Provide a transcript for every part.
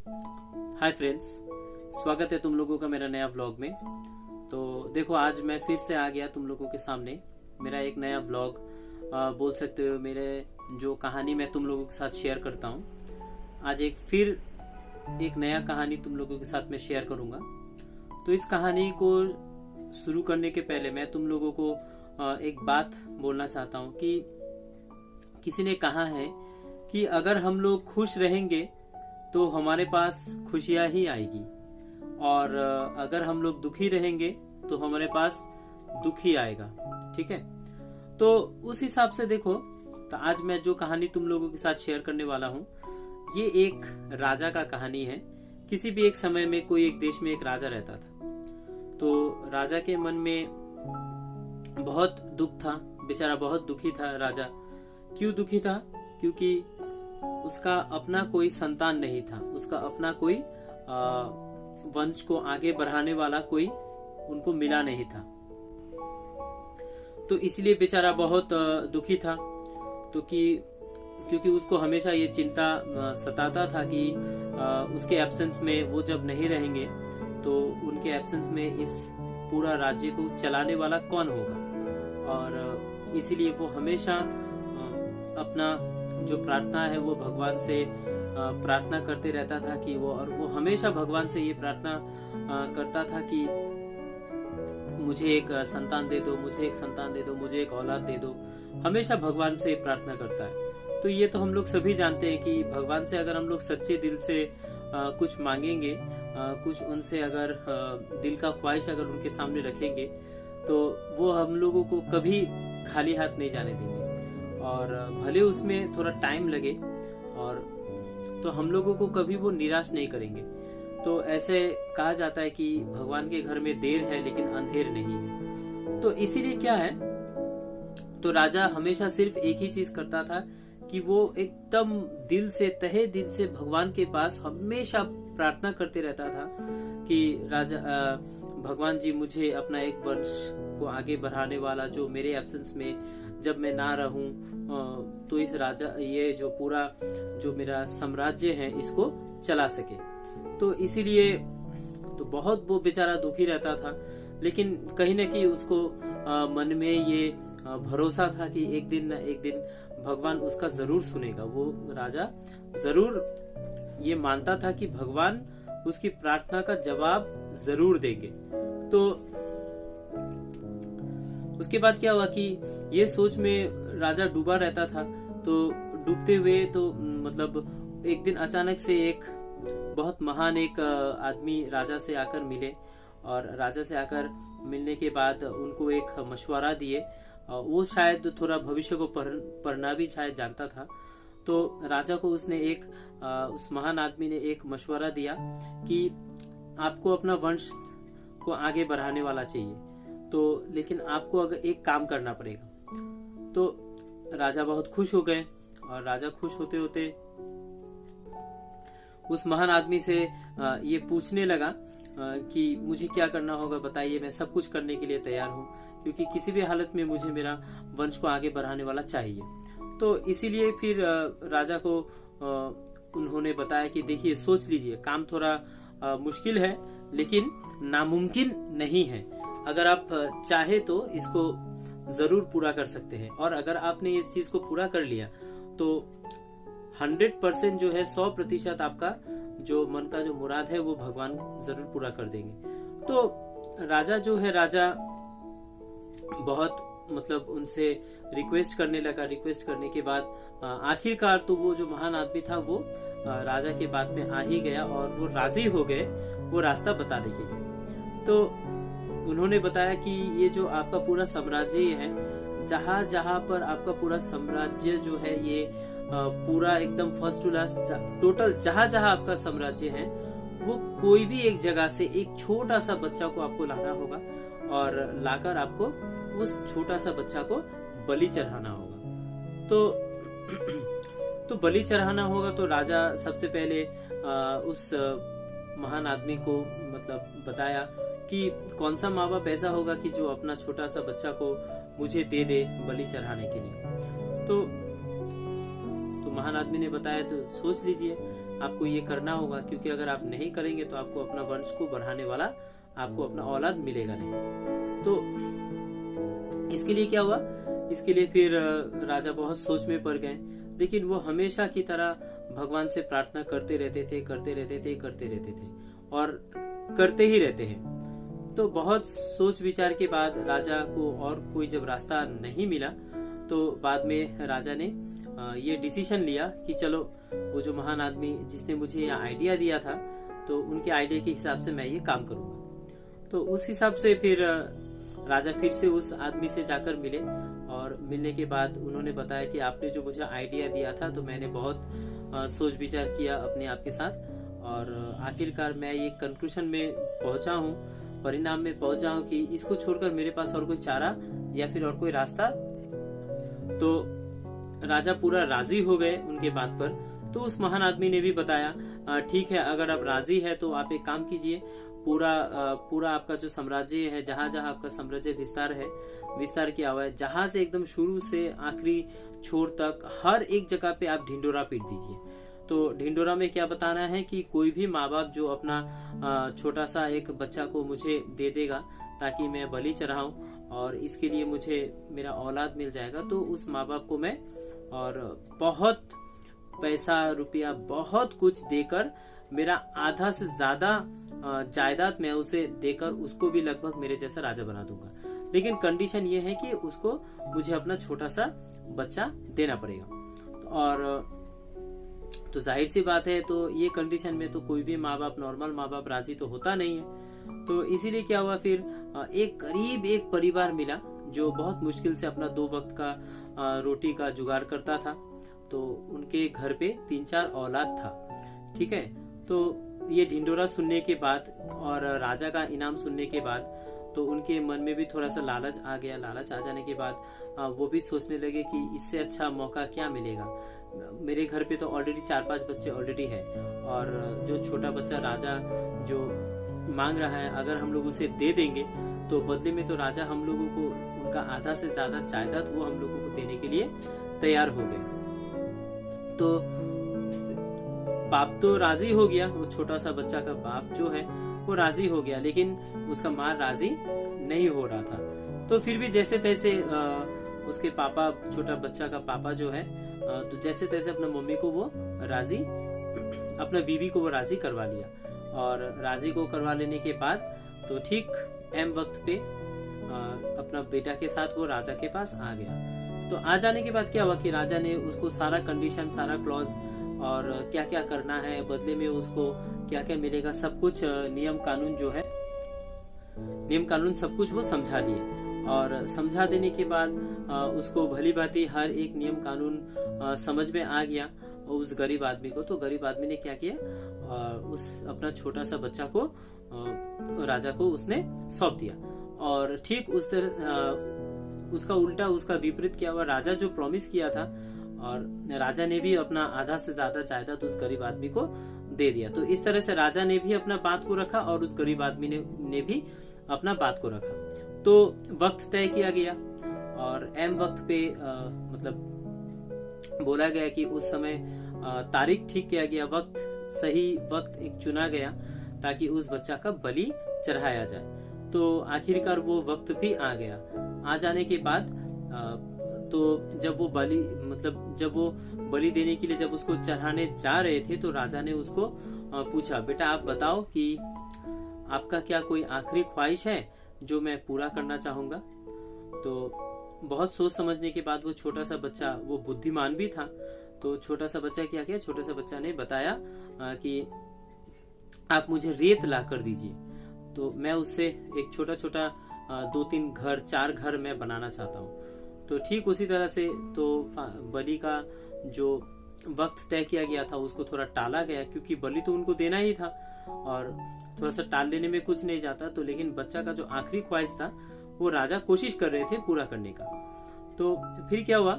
Hi friends, स्वागत है तुम लोगों का मेरा नया व्लॉग में। तो देखो, आज मैं फिर से आ गया तुम लोगों के सामने। मेरा एक नया व्लॉग बोल सकते हो, मेरे जो कहानी मैं तुम लोगों के साथ शेयर करता हूँ। आज एक नया कहानी तुम लोगों के साथ मैं शेयर करूंगा। तो इस कहानी को शुरू करने के पहले मैं तुम लोगों को एक बात बोलना चाहता हूँ कि किसी ने कहा है कि अगर हम लोग खुश रहेंगे तो हमारे पास खुशियां ही आएगी, और अगर हम लोग दुखी रहेंगे तो हमारे पास दुख ही आएगा। ठीक है, तो उस हिसाब से देखो, तो आज मैं जो कहानी तुम लोगों के साथ शेयर करने वाला हूँ, ये एक राजा का कहानी है। किसी भी एक समय में कोई एक देश में एक राजा रहता था। तो राजा के मन में बहुत दुख था, बेचारा बहुत दुखी था राजा। क्यों दुखी था? क्योंकि उसका अपना कोई संतान नहीं था, उसका अपना कोई वंश को आगे बढ़ाने वाला कोई उनको मिला नहीं था। तो इसलिए बेचारा बहुत दुखी था। तो क्योंकि उसको हमेशा ये चिंता सताता था कि उसके एब्सेंस में वो जब नहीं रहेंगे तो उनके एब्सेंस में इस पूरा राज्य को चलाने वाला कौन होगा। और इसीलिए वो हमेशा अपना जो प्रार्थना है वो भगवान से प्रार्थना करते रहता था कि वो हमेशा भगवान से ये प्रार्थना करता था कि मुझे एक संतान दे दो, मुझे एक संतान दे दो, मुझे एक औलाद दे दो। हमेशा भगवान से प्रार्थना करता है। तो ये तो हम लोग सभी जानते हैं कि भगवान से अगर हम लोग सच्चे दिल से कुछ मांगेंगे, कुछ उनसे अगर दिल का ख्वाहिश अगर उनके सामने रखेंगे, तो वो हम लोगों को कभी खाली हाथ नहीं जाने देंगे। और भले उसमें थोड़ा टाइम लगे, और तो हम लोगों को कभी वो निराश नहीं करेंगे। तो ऐसे कहा जाता है कि भगवान के घर में देर है लेकिन अंधेर नहीं है। तो इसीलिए क्या है, तो राजा हमेशा सिर्फ एक ही चीज करता था कि वो एकदम दिल से, तहे दिल से भगवान के पास हमेशा प्रार्थना करते रहता था कि राजा भगवान जी, मुझे अपना एक वंश को आगे बढ़ाने वाला, जो मेरे एब्सेंस में जब मैं ना रहूं तो इस राजा, ये जो पूरा जो मेरा साम्राज्य है इसको चला सके। तो इसीलिए तो बहुत वो बेचारा दुखी रहता था, लेकिन कहीं न कहीं उसको मन में ये भरोसा था कि एक दिन न एक दिन भगवान उसका जरूर सुनेगा। वो राजा जरूर ये मानता था कि भगवान उसकी प्रार्थना का जवाब जरूर देंगे। तो उसके बाद क्या हुआ कि ये सोच में राजा डूबा रहता था। तो डूबते हुए तो मतलब एक दिन अचानक से एक बहुत महान एक आदमी राजा से आकर मिले, और राजा से आकर मिलने के बाद उनको एक मशवरा दिए। वो शायद थोड़ा भविष्य को पढ़ना भी शायद जानता था। तो राजा को उस महान आदमी ने एक मशवरा दिया कि आपको अपना वंश को आगे बढ़ाने वाला चाहिए, तो लेकिन आपको अगर एक काम करना पड़ेगा। तो राजा बहुत खुश हो गए, और राजा खुश होते होते उस महान आदमी से ये पूछने लगा कि मुझे क्या करना होगा, बताइए, मैं सब कुछ करने के लिए तैयार हूँ, क्योंकि किसी भी हालत में मुझे मेरा वंश को आगे बढ़ाने वाला चाहिए। तो इसीलिए फिर राजा को उन्होंने बताया कि देखिए, सोच लीजिए, काम थोड़ा मुश्किल है लेकिन नामुमकिन नहीं है। अगर आप चाहे तो इसको जरूर पूरा कर सकते हैं, और अगर आपने इस चीज को पूरा कर लिया तो 100% जो है, 100% आपका जो मन का जो मुराद है वो भगवान जरूर पूरा कर देंगे। तो राजा जो है, राजा बहुत मतलब उनसे रिक्वेस्ट करने लगा। रिक्वेस्ट करने के बाद आखिरकार तो वो जो महान आदमी था वो राजा के बात में आ ही गया, और वो राजी हो गए वो रास्ता बताने के लिए। तो उन्होंने बताया कि ये जो आपका पूरा साम्राज्य है, जहाँ जहाँ पर आपका पूरा साम्राज्य जो है, ये पूरा एकदम फर्स्ट टू लास्ट टोटल जहाँ जहाँ आपका साम्राज्य है, वो कोई भी एक जगह से एक छोटा सा बच्चा को आपको लाना होगा, और लाकर आपको उस छोटा सा बच्चा को बलि चढ़ाना होगा। तो बलि चढ़ाना होगा। तो राजा सबसे पहले उस महान आदमी को मतलब बताया कि कौन सा माँ बाप ऐसा होगा कि जो अपना छोटा सा बच्चा को मुझे दे दे बलि चढ़ाने के लिए। तो महान आदमी ने बताया, तो सोच लीजिए, आपको ये करना होगा, क्योंकि अगर आप नहीं करेंगे तो आपको अपना वंश को बढ़ाने वाला आपको अपना औलाद मिलेगा नहीं। तो इसके लिए क्या हुआ, इसके लिए फिर राजा बहुत सोच में पड़ गए, लेकिन वो हमेशा की तरह भगवान से प्रार्थना करते रहते थे और करते ही रहते हैं। तो बहुत सोच विचार के बाद राजा को और कोई जब रास्ता नहीं मिला तो बाद में राजा ने ये डिसीजन लिया कि चलो वो जो महान आदमी जिसने मुझे ये आइडिया दिया था, तो उनके आइडिया के हिसाब से मैं ये काम करूंगा। तो उस हिसाब से फिर राजा फिर से उस आदमी से जाकर मिले, और मिलने के बाद उन्होंने बताया कि आपने जो मुझे आइडिया दिया था तो मैंने बहुत सोच विचार किया अपने आप के साथ, और आखिरकार मैं ये कंक्लूजन में पहुंचा हूँ, परिणाम में पहुंचा हूँ कि इसको छोड़कर मेरे पास और कोई चारा या फिर और कोई रास्ता। तो राजा पूरा राजी हो गए उनके बात पर। तो उस महान आदमी ने भी बताया ठीक है, अगर आप राजी है तो आप एक काम कीजिए, पूरा आपका जो साम्राज्य है, जहां जहां आपका साम्राज्य विस्तार किया हुआ है, जहां से एकदम शुरू से आखिरी छोर तक हर एक जगह पे आप ढिंडोरा पीट दीजिए। तो ढिंडोरा में क्या बताना है कि कोई भी माँ बाप जो अपना छोटा सा एक बच्चा को मुझे दे देगा ताकि मैं बलि चढ़ाऊं और इसके लिए मुझे मेरा औलाद मिल जाएगा, तो उस माँ बाप को मैं और बहुत पैसा रुपया बहुत कुछ देकर मेरा आधा से ज्यादा जायदाद मैं उसे देकर उसको भी लगभग मेरे जैसा राजा बना दूंगा। लेकिन कंडीशन ये है कि उसको मुझे अपना छोटा सा बच्चा देना पड़ेगा। और तो जाहिर सी बात है, तो ये कंडीशन में तो कोई भी माँ बाप, नॉर्मल माँ बाप राजी तो होता नहीं है। तो इसीलिए क्या हुआ, फिर एक करीब एक परिवार मिला जो बहुत मुश्किल से अपना 2 वक्त का रोटी का जुगाड़ करता था। तो उनके घर पे 3-4 औलाद था। ठीक है, तो ये ढिंडोरा सुनने के बाद और राजा का इनाम सुनने के बाद तो उनके मन में भी थोड़ा सा लालच आ गया। लालच आ जाने के बाद वो भी सोचने लगे कि इससे अच्छा मौका क्या मिलेगा, मेरे घर पे तो ऑलरेडी 4-5 बच्चे ऑलरेडी है, और जो छोटा बच्चा राजा जो मांग रहा है, अगर हम लोग उसे दे देंगे तो बदले में तो राजा हम लोगों को उनका आधा से ज्यादा जायदाद वो हम लोगों को देने के लिए तैयार हो गए। तो बाप तो राजी हो गया, वो छोटा सा बच्चा का बाप जो है वो राजी हो गया, लेकिन उसका माँ राजी नहीं हो रहा था। तो फिर भी जैसे तैसे उसके पापा, छोटा बच्चा का पापा जो है, तो जैसे तैसे अपना मम्मी को वो राजी, अपना बीवी को वो राजी करवा लिया। और राजी को करवा लेने के बाद तो ठीक एम वक्त पे अपना बेटा के साथ वो राजा के पास आ गया। तो आ जाने के बाद क्या हुआ कि राजा ने उसको सारा कंडीशन, सारा क्लॉज और क्या क्या करना है, बदले में उसको क्या क्या मिलेगा, सब कुछ नियम कानून जो है, नियम कानून सब कुछ वो समझा दिए। और समझा देने के बाद उसको भली भांति हर एक नियम कानून समझ में आ गया उस गरीब आदमी को। तो गरीब आदमी ने क्या किया, उस अपना छोटा सा बच्चा को राजा को उसने सौंप दिया। और ठीक उस तरह उसका उल्टा, उसका विपरीत क्या हुआ, राजा जो प्रॉमिस किया था, और राजा ने भी अपना आधा से ज्यादा जायदाद उस गरीब आदमी को दे दिया। तो इस तरह से राजा ने भी अपना बात को रखा और उस गरीब आदमी ने भी अपना बात को रखा। तो वक्त तय किया गया और एम वक्त पे मतलब बोला गया कि उस समय तारीख ठीक किया गया, वक्त, सही वक्त एक चुना गया ताकि उस बच्चा का बलि चढ़ाया जाए। तो आखिरकार वो वक्त भी आ गया। आ जाने के बाद तो जब वो बलि देने के लिए जब उसको चढ़ाने जा रहे थे, तो राजा ने उसको पूछा, बेटा आप बताओ कि आपका क्या कोई आखिरी ख्वाहिश है जो मैं पूरा करना चाहूंगा। तो बहुत सोच समझने के बाद वो छोटा सा बच्चा, वो बुद्धिमान भी था, तो छोटा सा बच्चा क्या किया, छोटा सा बच्चा ने बताया कि आप मुझे रेत ला कर दीजिए, तो मैं उससे एक छोटा छोटा 2-3 घर, 4 घर मैं बनाना चाहता हूँ। तो ठीक उसी तरह से तो बलि का जो वक्त तय किया गया था उसको थोड़ा टाला गया, क्योंकि बलि तो उनको देना ही था और थोड़ा सा टाल देने में कुछ नहीं जाता। तो लेकिन बच्चा का जो आखिरी ख्वाहिश था वो राजा कोशिश कर रहे थे पूरा करने का। तो फिर क्या हुआ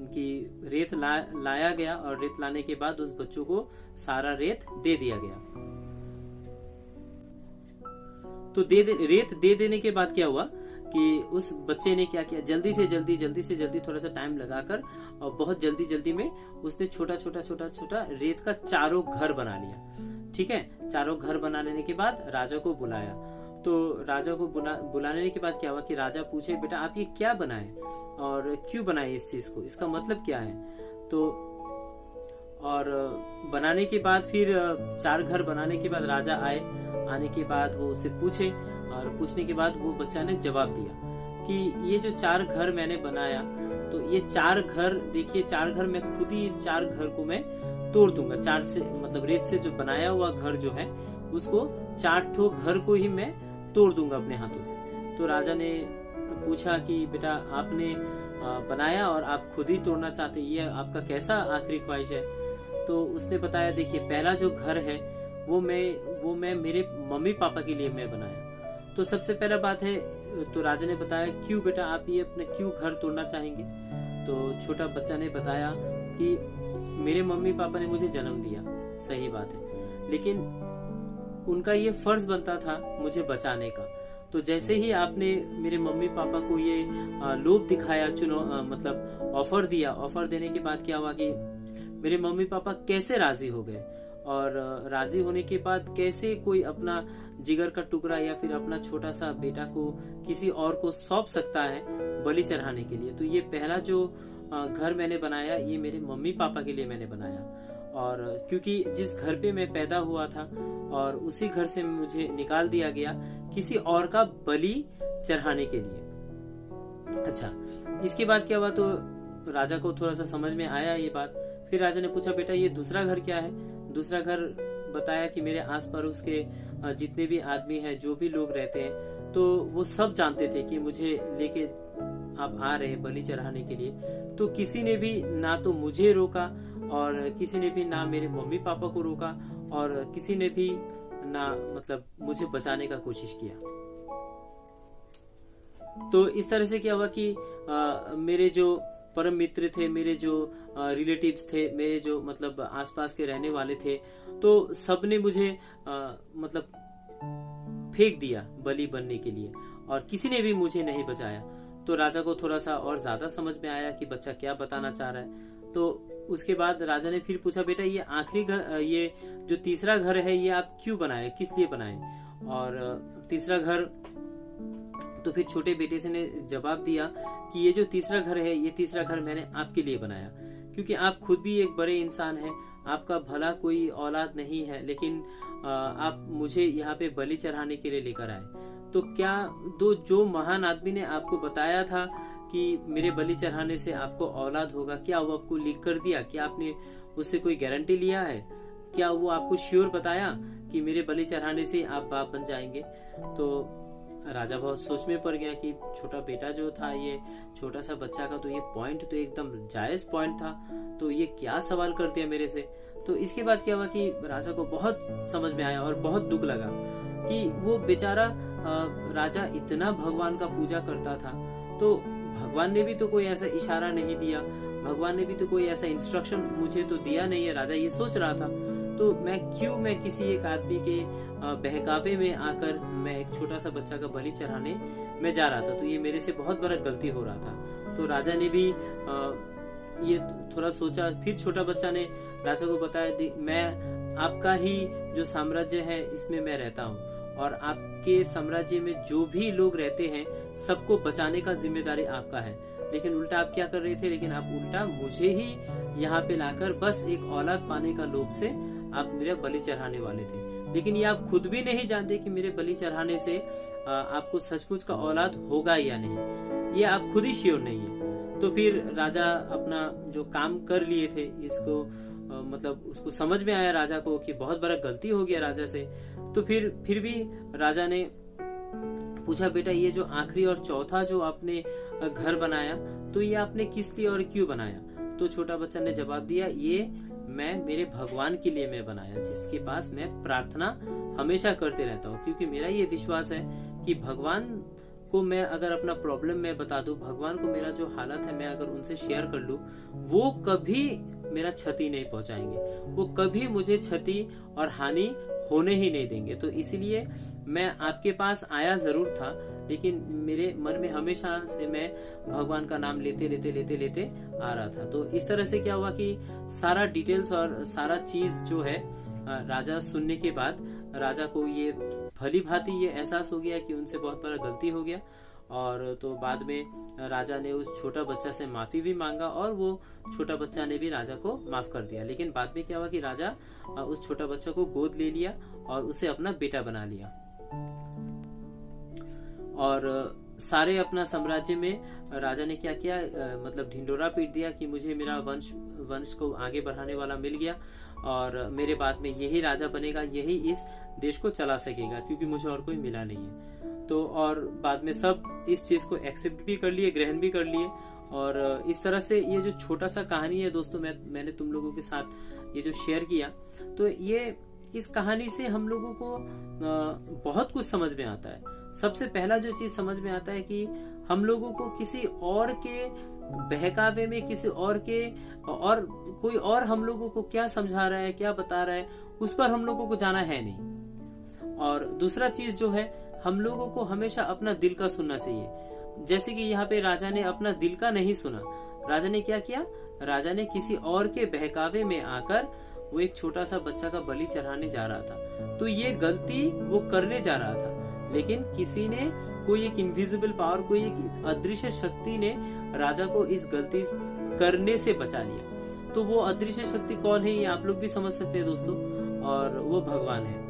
कि रेत लाया गया और रेत लाने के बाद उस बच्चों को सारा रेत दे दिया गया। तो रेत दे देने के बाद क्या हुआ कि उस बच्चे ने क्या किया, जल्दी से जल्दी थोड़ा सा टाइम लगाकर और बहुत जल्दी में उसने छोटा रेत का चारों घर बना लिया। ठीक है, चारों घर बना लेने के बाद राजा को बुलाया। तो राजा को बुलाने के बाद क्या हुआ कि राजा पूछे, बेटा आप ये क्या बनाए और क्यों बनाए इस चीज को, इसका मतलब क्या है। तो और बनाने के बाद फिर 4 घर बनाने के बाद राजा आए। आने के बाद वो उससे पूछे और पूछने के बाद वो बच्चा ने जवाब दिया कि ये जो 4 घर मैंने बनाया, तो ये 4 घर देखिए, 4 घर मैं खुद ही 4 घर को मैं तोड़ दूंगा। 4 से मतलब रेत से जो बनाया हुआ घर जो है उसको 4 ठो घर को ही मैं तोड़ दूंगा अपने हाथों से। तो राजा ने पूछा कि बेटा आपने बनाया और आप खुद ही तोड़ना चाहते, ये आपका कैसा आखिरी ख्वाहिश है। तो उसने बताया, देखिए पहला जो घर है वो मैं मेरे मम्मी पापा के लिए मैं बनाया। तो सबसे पहला बात है, तो राजा ने बताया क्यों बेटा आप ये अपने क्यों घर तोड़ना चाहेंगे। तो छोटा बच्चा ने बताया कि मेरे मम्मी पापा ने मुझे जन्म दिया, सही बात है, लेकिन उनका ये फर्ज बनता था मुझे बचाने का। तो जैसे ही आपने मेरे मम्मी पापा को ये लोभ दिखाया, मतलब ऑफर दिया, ऑफर देने के बाद क्या हुआ कि मेरे मम्मी पापा कैसे राजी हो गए, और राजी होने के बाद कैसे कोई अपना जिगर का टुकड़ा या फिर अपना छोटा सा बेटा को किसी और को सौंप सकता है बलि चढ़ाने के लिए। तो ये पहला जो घर मैंने बनाया ये मेरे मम्मी पापा के लिए मैंने बनाया, और क्योंकि जिस घर पे मैं पैदा हुआ था और उसी घर से मुझे निकाल दिया गया किसी और का बलि चढ़ाने के लिए। अच्छा, इसके बाद क्या हुआ, तो राजा को थोड़ा सा समझ में आया ये बात। फिर राजा ने पूछा, बेटा ये दूसरा घर क्या है। दूसरा घर बताया कि मेरे आस पड़ोस के जितने भी आदमी हैं, जो भी लोग रहते हैं, तो वो सब जानते थे कि मुझे लेके आप आ रहे हैं बलि चढ़ाने के लिए। तो किसी ने भी ना तो मुझे रोका और किसी ने भी ना मेरे मम्मी पापा को रोका और किसी ने भी ना मतलब मुझे बचाने का कोशिश किया। तो इस तरह से क्या हुआ कि मेरे जो परम मित्र थे, मेरे जो रिलेटिव्स थे, मेरे जो मतलब आसपास के रहने वाले थे, तो सबने मुझे मतलब फेंक दिया बलि बनने के लिए और किसी ने भी मुझे नहीं बचाया। तो राजा को थोड़ा सा और ज्यादा समझ में आया कि बच्चा क्या बताना चाह रहा है। तो उसके बाद राजा ने फिर पूछा, बेटा ये आखिरी घर, ये जो तीसरा घर है ये आप क्यों बनाए, किस लिए बनाए। और तीसरा घर, तो फिर छोटे बेटे से ने जवाब दिया कि ये जो तीसरा घर है ये तीसरा घर मैंने आपके लिए बनाया, क्योंकि आप खुद भी एक बड़े इंसान हैं, आपका भला कोई औलाद नहीं है, लेकिन आप मुझे यहाँ पे बलि चढ़ाने के लिए लेकर आए। तो क्या जो महान आदमी ने आपको बताया था कि मेरे बलि चढ़ाने से आपको औलाद होगा, क्या वो आपको लिख कर दिया? क्या आपने उससे कोई गारंटी लिया है? क्या वो आपको श्योर बताया कि मेरे बलि चढ़ाने से आप बाप बन जाएंगे? तो राजा बहुत सोच में पड़ गया कि छोटा बेटा जो था, ये छोटा सा बच्चा का तो ये पॉइंट तो एकदम जायज पॉइंट था, तो ये क्या सवाल कर दिया मेरे से। तो इसके बाद क्या हुआ कि राजा को बहुत समझ में आया और बहुत दुख लगा कि वो बेचारा राजा इतना भगवान का पूजा करता था, तो भगवान ने भी तो कोई ऐसा इशारा नहीं दिया, भगवान ने भी तो कोई ऐसा इंस्ट्रक्शन मुझे तो दिया नहीं है। राजा ये सोच रहा था, तो मैं किसी एक आदमी के बहकावे में आकर मैं एक छोटा सा बच्चा का बलि चढ़ाने में जा रहा था, तो ये मेरे से बहुत बड़ा गलती हो रहा था। तो राजा ने भी ये थोड़ा सोचा। फिर छोटा बच्चा ने राजा को बताया, मैं आपका ही जो साम्राज्य है इसमें मैं रहता हूँ और आपके साम्राज्य में जो भी लोग रहते हैं सबको बचाने का जिम्मेदारी आपका है, लेकिन उल्टा आप क्या कर रहे थे, लेकिन आप उल्टा मुझे ही यहाँ पे लाकर बस एक औलाद पाने का लोभ से आप मेरा बलि चढ़ाने वाले थे, लेकिन ये आप खुद भी नहीं जानते कि मेरे बलि चढ़ाने से आपको सचमुच का औलाद होगा या नहीं, ये आप खुद ही श्योर नहीं है। तो फिर राजा अपना जो काम कर लिए थे इसको मतलब उसको समझ में आया राजा को कि बहुत बड़ा गलती हो गया राजा से। तो फिर भी राजा ने पूछा, बेटा ये जो आखिरी और चौथा जो आपने घर बनाया तो ये आपने किस लिए और क्यों बनाया? तो छोटा बच्चा ने जवाब दिया, ये मैं मेरे भगवान के लिए मैं बनाया, जिसके पास मैं प्रार्थना हमेशा करते रहता हूँ, क्योंकि मेरा ये विश्वास है कि भगवान को मैं अगर अपना प्रॉब्लम मैं बता दूं, भगवान को मेरा जो हालत है मैं अगर उनसे शेयर कर लूं, वो कभी मेरा क्षति नहीं पहुंचाएंगे, वो कभी मुझे क्षति और हानि होने ही नहीं देंगे। तो इसीलिए मैं आपके पास आया जरूर था, लेकिन मेरे मन में हमेशा से मैं भगवान का नाम लेते लेते लेते लेते आ रहा था। तो इस तरह से क्या हुआ कि सारा डिटेल्स और सारा चीज जो है राजा सुनने के बाद राजा को ये भली भांति ये एहसास हो गया कि उनसे बहुत बड़ा गलती हो गया। और तो बाद में राजा ने उस छोटा बच्चा से माफी भी मांगा और वो छोटा बच्चा ने भी राजा को माफ कर दिया। लेकिन बाद में क्या हुआ कि राजा उस छोटा बच्चा को गोद ले लिया और उसे अपना बेटा बना लिया। और सारे अपना साम्राज्य में राजा ने क्या किया, मतलब ढिंडोरा पीट दिया कि मुझे मेरा वंश को आगे बढ़ाने वाला मिल गया और मेरे बाद में यही राजा बनेगा, यही इस देश को चला सकेगा, क्योंकि मुझे और कोई मिला नहीं है। तो और बाद में सब इस चीज को एक्सेप्ट भी कर लिए, ग्रहण भी कर लिए। और इस तरह से ये जो छोटा सा कहानी है दोस्तों, मैंने तुम लोगों के साथ ये जो शेयर किया, तो ये इस कहानी से हम लोगों को बहुत कुछ समझ में आता है। सबसे पहला जो चीज समझ में आता है कि हम लोगों को किसी और के बहकावे में, किसी और के और कोई और हम लोगों को क्या समझा रहा है, क्या बता रहा है, उस पर हम लोगों को जाना है नहीं। और दूसरा चीज जो है, हम लोगों को हमेशा अपना दिल का सुनना चाहिए। जैसे कि यहाँ पे राजा ने अपना दिल का नहीं सुना। राजा ने क्या किया, राजा ने किसी और के बहकावे में आकर वो एक छोटा सा बच्चा का बलि चढ़ाने जा रहा था। तो ये गलती वो करने जा रहा था, लेकिन किसी ने, कोई एक इनविजिबल पावर, कोई एक अदृश्य शक्ति ने राजा को इस गलती करने से बचा लिया। तो वो अदृश्य शक्ति कौन है, ये आप लोग भी समझ सकते हैं दोस्तों, और वो भगवान है।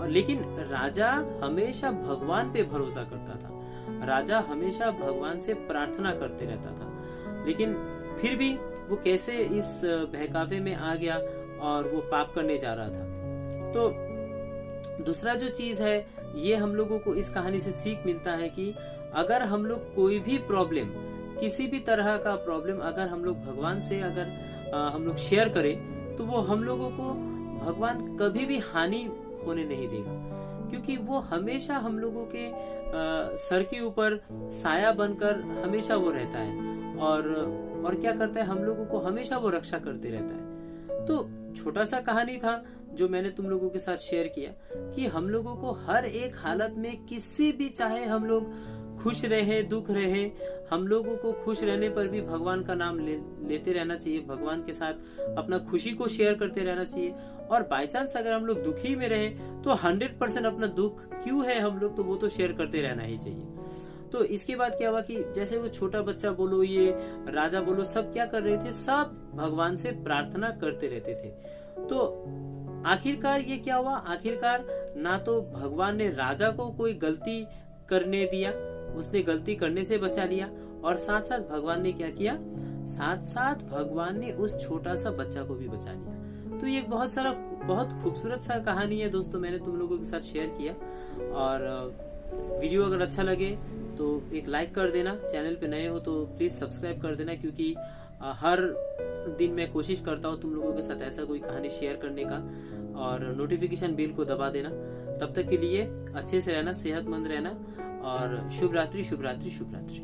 लेकिन राजा हमेशा भगवान पे भरोसा करता था, राजा हमेशा भगवान से प्रार्थना करते रहता था। लेकिन फिर भी वो कैसे इस बहकावे में आ गया और वो पाप करने जा रहा था। तो दूसरा जो चीज है, ये हम लोगों को इस कहानी से सीख मिलता है कि अगर हम लोग कोई भी प्रॉब्लम, किसी भी तरह का प्रॉब्लम अगर हम लोग भगवान से अगर हम लोग शेयर करें, तो वो हम लोगों को भगवान कभी भी हानि होने नहीं देगा, क्योंकि वो हमेशा हम लोगों के सर के ऊपर साया बनकर हमेशा वो रहता है और क्या करता है, हम लोगों को हमेशा वो रक्षा करते रहता है। तो छोटा सा कहानी था जो मैंने तुम लोगों के साथ शेयर किया कि हम लोगों को हर एक हालत में, किसी भी, चाहे हम लोग खुश रहे, दुख रहे, हम लोगों को खुश रहने पर भी भगवान का नाम लेते रहना चाहिए, भगवान के साथ अपना खुशी को शेयर करते रहना चाहिए। और बाय चांस अगर हम लोग दुखी में रहे तो 100% अपना दुख क्यों है हम लोग, तो वो तो शेयर करते रहना ही चाहिए। तो इसके बाद क्या हुआ कि जैसे वो छोटा बच्चा बोलो, ये राजा बोलो, सब क्या कर रहे थे, सब भगवान से प्रार्थना करते रहते थे। तो आखिरकार ये क्या हुआ, आखिरकार ना तो भगवान ने राजा को कोई गलती करने दिया, उसने गलती करने से बचा लिया, और साथ साथ भगवान ने क्या किया, साथ साथ भगवान ने उस छोटा सा बच्चा को भी बचा लिया। तो ये बहुत खूबसूरत सा कहानी है दोस्तों, मैंने तुम लोगों के साथ शेयर किया। और वीडियो अगर अच्छा लगे तो एक लाइक कर देना, चैनल पे नए हो तो प्लीज सब्सक्राइब कर देना, क्योंकि हर दिन मैं कोशिश करता हूँ तुम लोगों के साथ ऐसा कोई कहानी शेयर करने का। और नोटिफिकेशन बेल को दबा देना। तब तक के लिए अच्छे से रहना, सेहतमंद रहना, और शुभ रात्रि, शुभ रात्रि, शुभ रात्रि।